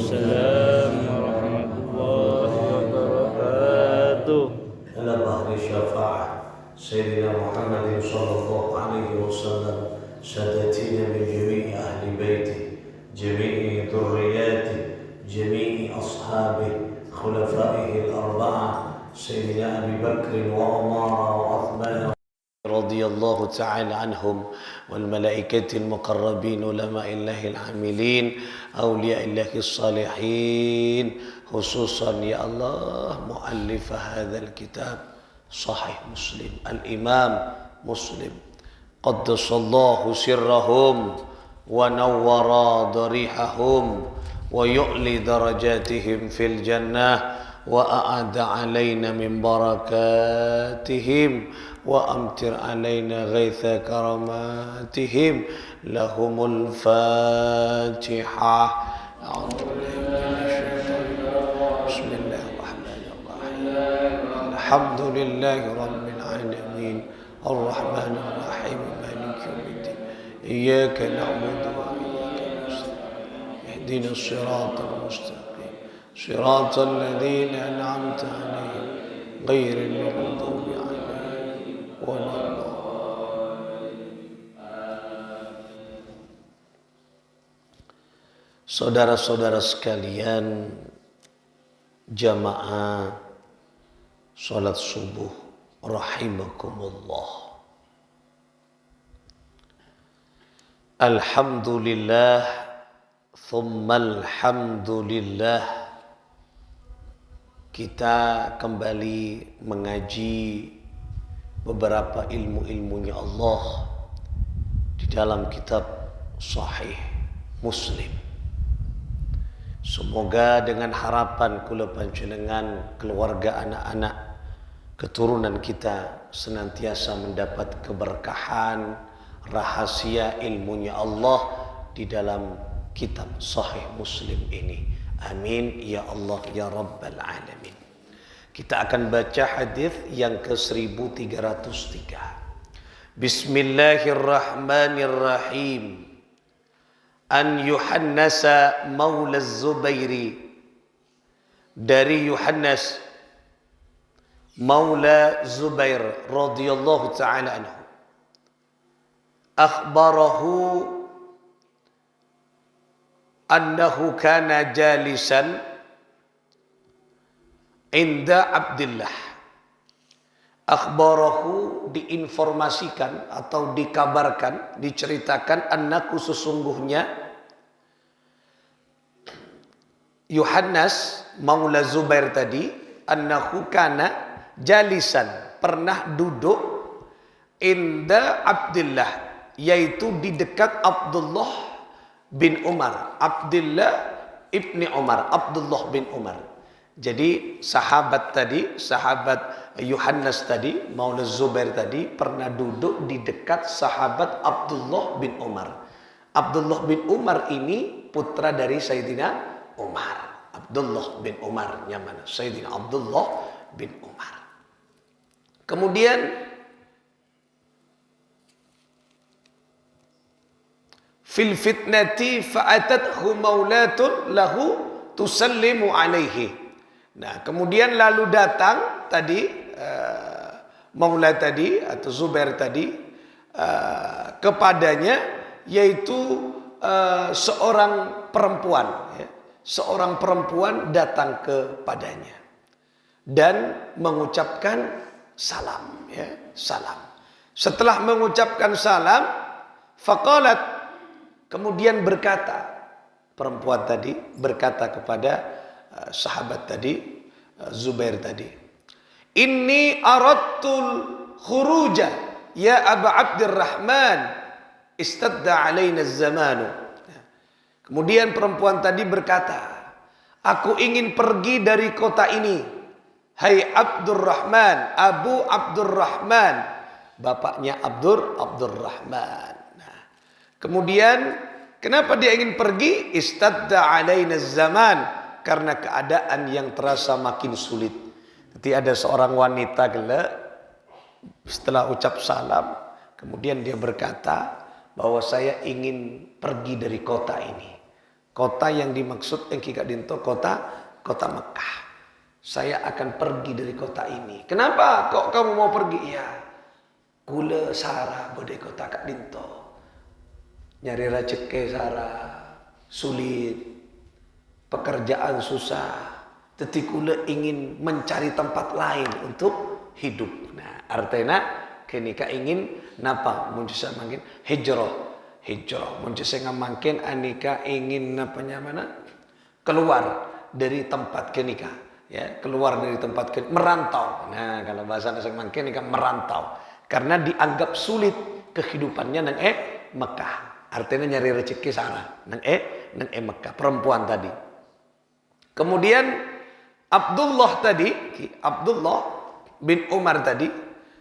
Waalaikumsalam warahmatullahi wabarakatuh. على ظهر الشفاعة سيدنا محمد صلى الله عليه وسلم سادتين من جميع أهل بيته جميع ذرياته جميع أصحابه خلفائه الأربعة سيدنا أبي بكر وعمر وعثمان رضي الله تعالى عنهم والملائكة المقربين علماء الله العاملين أولياء الله الصالحين خصوصا يا الله مؤلف هذا الكتاب صحيح مسلم الإمام مسلم قدس الله سرهم ونور ضريحهم ويعلي درجاتهم في الجنة وأعد علينا من بركاتهم وأمطر علينا غيث كراماتهم لهم الفاتحة. بسم الله الرحمن الرحيم الحمد لله رب العالمين الرحمن الرحيم مالك يوم الدين إياك نعبد وإياك نستعين اهدنا الصراط المستقيم صراط الذين أنعمت عليهم غير المغضوب عليهم ولا الضالين. Saudara-saudara sekalian, jamaah salat subuh rahimakumullah. Alhamdulillah thumma alhamdulillah. Kita kembali mengaji beberapa ilmu-ilmunya Allah di dalam kitab Sahih Muslim. Semoga dengan harapan kula panjenengan, keluarga, anak-anak, keturunan kita senantiasa mendapat keberkahan, rahasia ilmunya Allah di dalam kitab Sahih Muslim ini. Amin ya Allah ya Rabbal Alamin. Kita akan baca hadis yang ke-1303. Bismillahirrahmanirrahim. An Yuhannasa maula Zubairi, dari Yuhannas maula Zubair radhiyallahu ta'ala anhu, akhbarahu annahu kana jalisan inda Abdullah. Akhbarahu diinformasikan atau dikabarkan, diceritakan, annaku sesungguhnya Yuhannas maula Zubair tadi, annahu kana jalisan, pernah duduk inda Abdullah, yaitu di dekat Abdullah bin Umar. Abdullah ibni Umar, Abdullah bin Umar. Jadi sahabat tadi, sahabat Yuhannas tadi, maula Zubair tadi, pernah duduk di dekat sahabat Abdullah bin Umar. Abdullah bin Umar ini putra dari Sayyidina Umar. Abdullah bin Umar, mana? Sayyidina Abdullah bin Umar. Kemudian fil fitnati fa'atathu maulatun lahu tusallimu alaihi. Nah, kemudian lalu datang tadi maula tadi atau Zubair tadi kepadanya, yaitu seorang perempuan, ya. Seorang perempuan datang kepadanya dan mengucapkan salam, ya, salam. Setelah mengucapkan salam, faqalat, kemudian berkata, perempuan tadi berkata kepada sahabat tadi, Zubair tadi, inni aradtul khuruja ya Aba Abdurrahman istadda alaina zamanu. Kemudian perempuan tadi berkata, aku ingin pergi dari kota ini, hai Abdurrahman, Abu Abdurrahman, bapaknya Abdurrahman. Nah, kemudian kenapa dia ingin pergi? Istadda alaina zaman, karena keadaan yang terasa makin sulit. Jadi ada seorang wanita gelap, setelah ucap salam, kemudian dia berkata bahwa saya ingin pergi dari kota ini Kota yang dimaksud yang kika dinto kota Mekah. Saya akan pergi dari kota ini. Kenapa kok kamu mau pergi? Ya, kula sara bodai kota kak dinto. Nyari rezeki sara sulit, pekerjaan susah. Tetapi kula ingin mencari tempat lain untuk hidup. Nah, artinya kenika ingin napa? Muncul mungkin hijrah. Muncul mungkin anika ingin napanya mana? Keluar dari tempat kenika. Ya, keluar dari tempat merantau. Nah, kalau bahasa nasi mungkin ini kan merantau karena dianggap sulit kehidupannya nang Mekah. Artinya nyari rezeki sana nang Mekah, perempuan tadi. Kemudian Abdullah bin Umar tadi,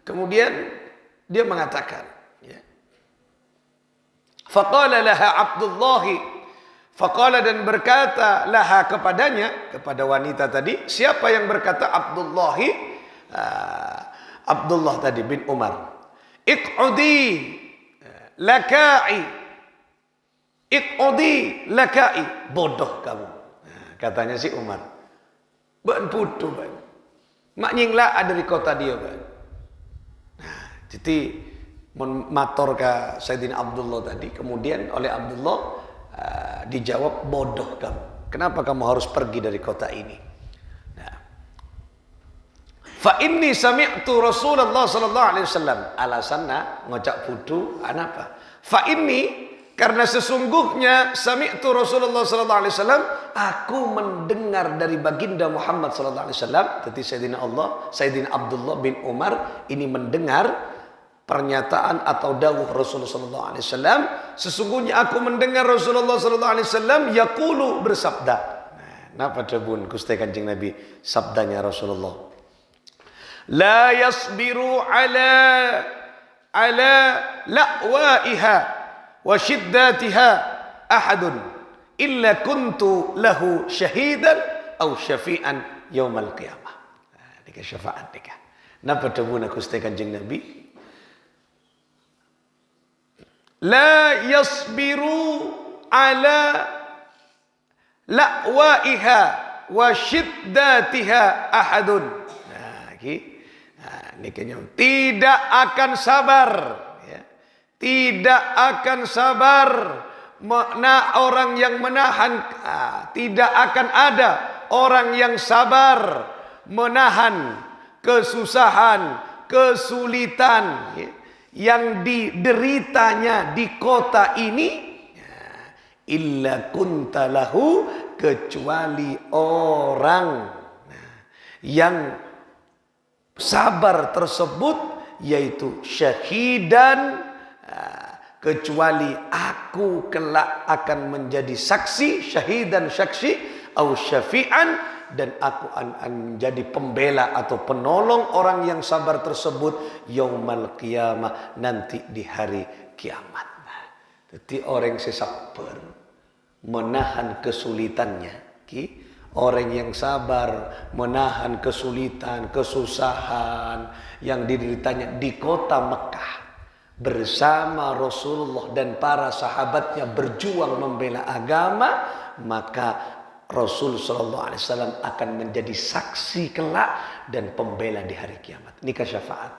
kemudian dia mengatakan, ya. Faqala laha Abdullahi. Faqala dan berkata laha kepadanya, kepada wanita tadi. Siapa yang berkata Abdullahi? Abdullah tadi bin Umar. Iq'udi lakai. Iq'udi lakai. Bodoh kamu. Katanya si Umar. Ban putu ban. Mak nyingla dari kota dia ban. Nah, jadi mator ke Sayyidina Abdullah tadi. Kemudian oleh Abdullah dijawab, bodoh kamu. Kenapa kamu harus pergi dari kota ini? Nah. Fa inni sami'tu Rasulullah sallallahu alaihi wasallam. Alasanna ngocak putu anapa? Fa inni, karena sesungguhnya sami'tu Rasulullah sallallahu alaihi wasallam, aku mendengar dari baginda Muhammad sallallahu alaihi wasallam. Jadi Sayyidina Abdullah bin Umar ini mendengar pernyataan atau dawuh Rasulullah sallallahu alaihi wasallam. Sesungguhnya aku mendengar Rasulullah sallallahu alaihi wasallam yaqulu, bersabda. Nah, napa debun Gusti Kanjeng Nabi sabdanya Rasulullah. La yasbiru ala la'waiha wa shiddatiha ahadun illa kuntu lahu syahidan aw syafi'an yaumal qiyamah. Nah, dika syafaat dika. Napa debun Gusti Kanjeng Nabi? La yasbiru ala la'waiha wa shiddatiha ahadun. Nah, ini kayaknya tidak akan sabar, ya. Tidak akan sabar orang yang menahan, tidak akan ada orang yang sabar menahan kesusahan, kesulitan, ya, yang dideritanya di kota ini, illa kuntalahu, kecuali orang yang sabar tersebut yaitu syahidan, kecuali aku kelak akan menjadi saksi, syahidan saksi, au syafi'an, dan aku akan menjadi pembela atau penolong orang yang sabar tersebut yaumal qiyamah, nanti di hari kiamat. Nah, jadi orang yang sabar menahan kesulitannya, orang yang sabar menahan kesulitan, kesusahan yang dideritanya di kota Mekah bersama Rasulullah dan para sahabatnya berjuang membela agama, maka Rasul sallallahu alaihi wasallam akan menjadi saksi kelak dan pembela di hari kiamat. Nikah syafaat.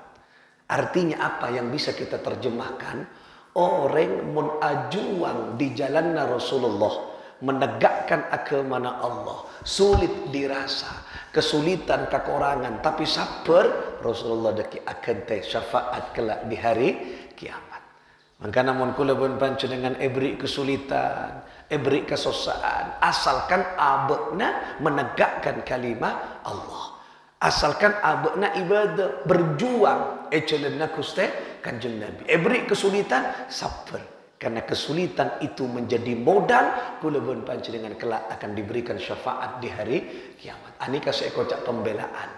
Artinya apa yang bisa kita terjemahkan? Orang mun ajuang di jalannya Rasulullah, menegakkan agama Allah, sulit dirasa, kesulitan, kekurangan, tapi sabar, Rasulullah daki akan teh syafaat kelak di hari kiamat. Maka namun kula pun pancu dengan ebri kesulitan, ebri kesusahan, asalkan abekna menegakkan kalimah Allah, asalkan abekna ibadah, berjuang, ecelena kuste Kanjeng Nabi. Ebri kesulitan, sabar, karena kesulitan itu menjadi modal kula pun pancu dengan kelak akan diberikan syafaat di hari kiamat. Ani kasih kocak pembelaan.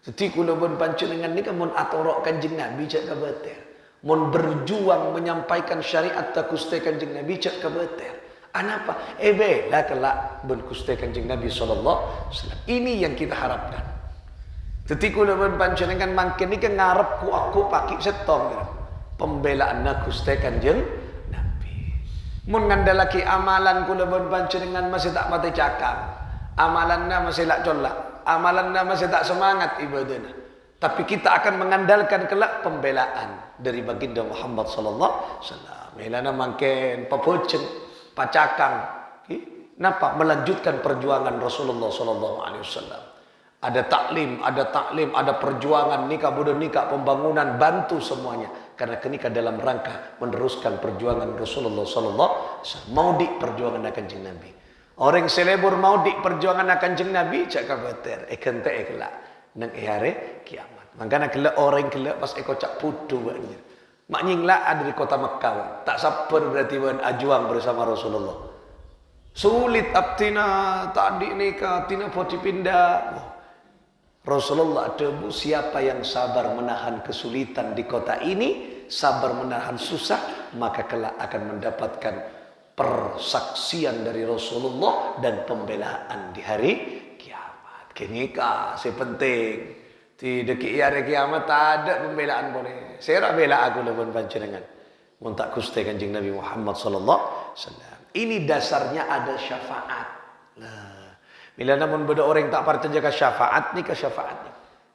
Jadi kula pun pancu dengan ni mun atorok Kanjeng Nabi cak kabater. Mun berjuang menyampaikan syariat ta kuste Kanjeng Nabi cak kabater. Anapa? Bela kelak ben kuste Kanjeng Nabi sallallahu alaihi wasallam. Ini yang kita harapkan. Jadi kula pun panjenengan mangken iki ngarep ku aku paki setong. Pembelaan na kuste Kanjeng Nabi. Mun ngandalaki amalan kula bon panjenengan masih tak pati cakap. Amalanna masih tak colak. Amalanna masih tak semangat ibadahna. Tapi kita akan mengandalkan kelak pembelaan dari baginda Muhammad sallallahu alaihi wasallam. Melana mangken papoceng, pacakang. Napa melanjutkan perjuangan Rasulullah sallallahu alaihi wasallam. Ada taklim, ada perjuangan nikah bodoh nikah, pembangunan, bantu semuanya. Karena kenikah dalam rangka meneruskan perjuangan Rasulullah sallallahu alaihi wasallam. Mau di perjuangan Kanjeng Nabi. Orang selebur mau di perjuangan Kanjeng Nabi cak kabater kente kelak nang hari kiamat. Makanya kelak orang kelak pas cak putu banyak. Maknyinglah ada di kota Mekah. Tak sabar berarti wan ajuang bersama Rasulullah. Sulit abtina tadi nikah tina poti pindah. Rasulullah debu siapa yang sabar menahan kesulitan di kota ini, sabar menahan susah, maka kelak akan mendapatkan persaksian dari Rasulullah dan pembelaan di hari kiamat. Kenika sepenting. Tidak ki hari kiamat tak ada pembelaan boleh. Saya bela aku lawan panjenengan. Mun tak Gusti Kanjeng Nabi Muhammad sallallahu alaihi wasallam. Ini dasarnya ada syafaat. Nah, bila namun beda orang tak parta jaga syafaat ni ke syafaat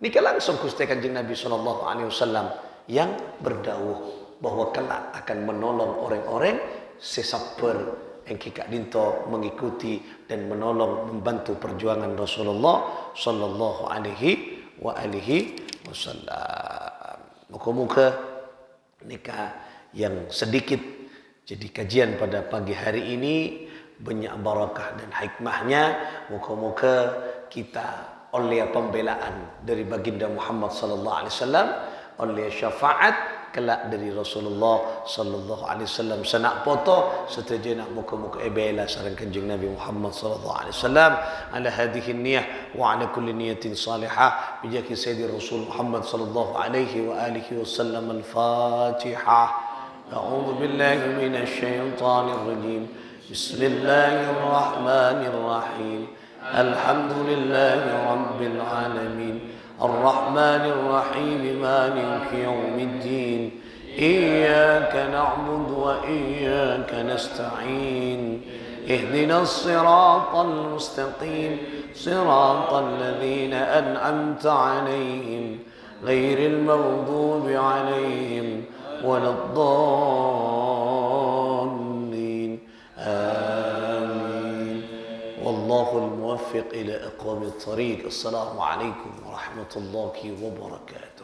ni ke langsung Gusti Kanjeng Nabi sallallahu alaihi wasallam yang berdawuh bahwa kelak akan menolong orang-orang sesabar yang kikak dinto mengikuti dan menolong membantu perjuangan Rasulullah sallallahu alaihi wasallam. Muka-muka nikah yang sedikit jadi kajian pada pagi hari ini banyak barakah dan hikmahnya. Muka-muka kita oleh pembelaan dari baginda Muhammad sallallahu alaihi wasallam, oleh syafaat kelak dari Rasulullah sallallahu alaihi wasallam senak foto setuju nak muka-muka bela sareng Kanjeng Nabi Muhammad sallallahu alaihi wasallam ala hadhihi niyyah wa ala kulli niyatin salihah bijaki sayyidi Rasul Muhammad sallallahu alaihi wa alihi wasallam al-Fatihah. A'udzu billahi minasy syaithanir rajim. Bismillahirrahmanirrahim. Alhamdulillahi rabbil alamin. الرحمن الرحيم مالك يوم الدين إياك نعبد وإياك نستعين اهدنا الصراط المستقيم صراط الذين أنعمت عليهم غير المغضوب عليهم ولا الضالين آمين والله الموفق إلى أقوم الطريق. السلام عليكم ورحمة الله وبركاته.